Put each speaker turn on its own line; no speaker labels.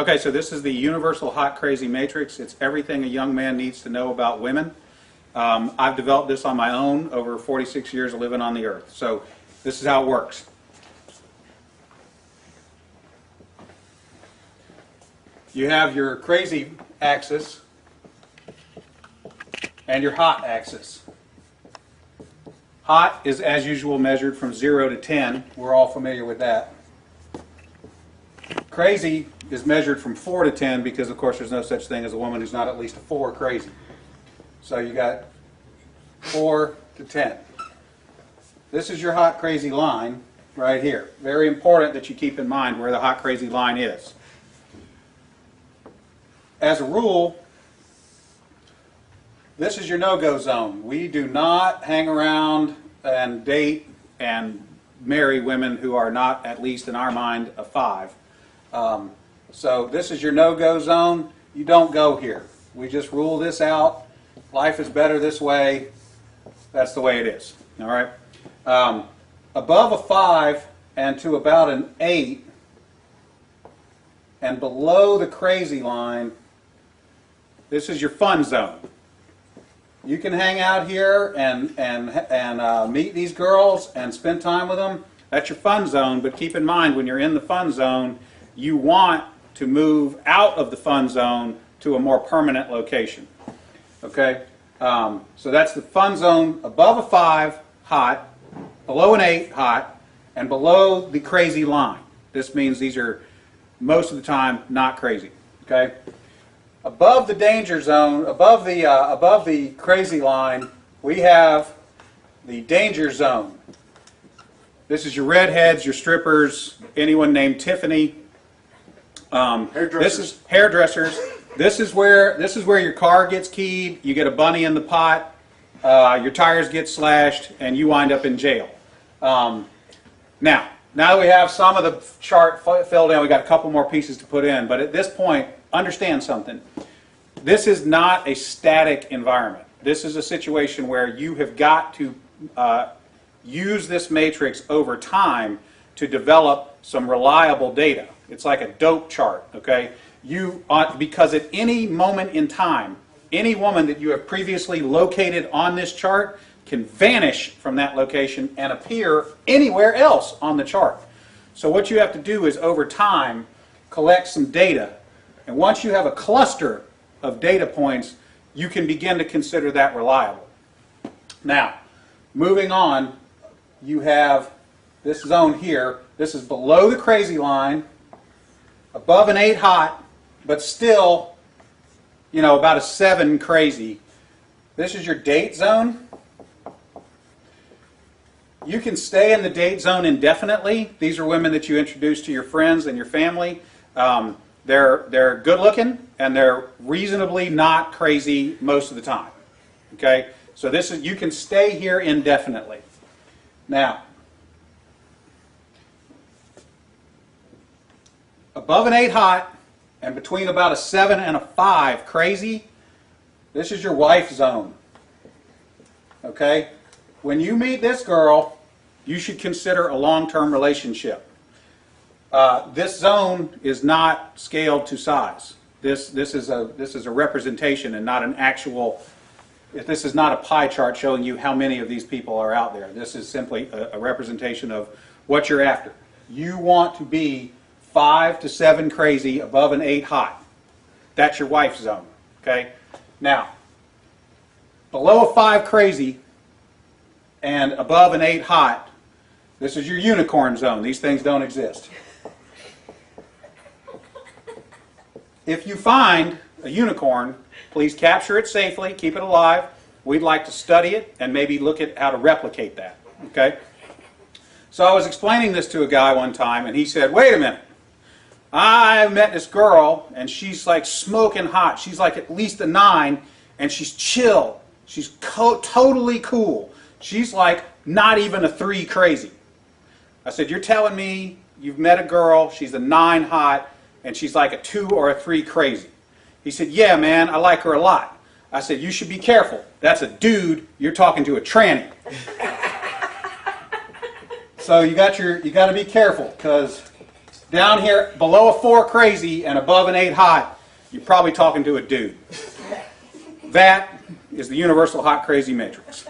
Okay, so this is the Universal Hot Crazy Matrix. It's everything a young man needs to know about women. I've developed this on my own over 46 years of living on the earth. So this is how it works. You have your crazy axis and your hot axis. Hot is, as usual, measured from 0 to 10. We're all familiar with that. Crazy is measured from 4 to 10 because, of course, there's no such thing as a woman who's not at least a 4 crazy. So you got 4 to 10. This is your hot crazy line right here. Very important that you keep in mind where the hot crazy line is. As a rule, this is your no-go zone. We do not hang around and date and marry women who are not, at least in our mind, a 5. So this is your no-go zone. You don't go here. We just rule this out. Life is better this way. That's the way it is. All right. Above a 5 and to about an 8 and below the crazy line, this is your fun zone. You can hang out here and meet these girls and spend time with them. That's your fun zone, but keep in mind when you're in the fun zone, you want to move out of the fun zone to a more permanent location. Okay? So that's the fun zone above a 5, hot, below an 8, hot, and below the crazy line. This means these are most of the time not crazy. Okay? Above the danger zone, above the crazy line, we have the danger zone. This is your redheads, your strippers, anyone named Tiffany. This is hairdressers. This is where your car gets keyed. You get a bunny in the pot. Your tires get slashed, and you wind up in jail. Now that we have some of the chart filled in, we got a couple more pieces to put in. But at this point, understand something. This is not a static environment. This is a situation where you have got to use this matrix over time to develop some reliable data. It's like a dope chart, okay? Because at any moment in time, any woman that you have previously located on this chart can vanish from that location and appear anywhere else on the chart. So what you have to do is over time collect some data. And once you have a cluster of data points, you can begin to consider that reliable. Now, moving on, you have this zone here. This is below the crazy line, above an 8 hot, but still, about a 7 crazy. This is your date zone. You can stay in the date zone indefinitely. These are women that you introduce to your friends and your family. They're good looking and they're reasonably not crazy most of the time. Okay? So you can stay here indefinitely. Now, above an 8 hot and between about a 7 and a 5 crazy, this is your wife zone. Okay? When you meet this girl, you should consider a long-term relationship. This zone is not scaled to size. This is a representation and not an actual. This is not a pie chart showing you how many of these people are out there. This is simply a representation of what you're after. You want to be 5 to 7 crazy above an 8 hot. That's your wife zone. Okay. Now, below a 5 crazy and above an 8 hot, this is your unicorn zone. These things don't exist. If you find a unicorn, please capture it safely, keep it alive. We'd like to study it and maybe look at how to replicate that. Okay? So I was explaining this to a guy one time, and he said, wait a minute. I met this girl, and she's like smoking hot. She's like at least a 9, and she's chill. She's totally cool. She's like not even a 3 crazy. I said, you're telling me you've met a girl, she's a 9 hot, and she's like a 2 or a 3 crazy. He said, yeah, man, I like her a lot. I said, you should be careful. That's a dude. You're talking to a tranny. So you got to be careful, because down here below a 4 crazy and above an 8 hot, you're probably talking to a dude. That is the universal hot crazy matrix.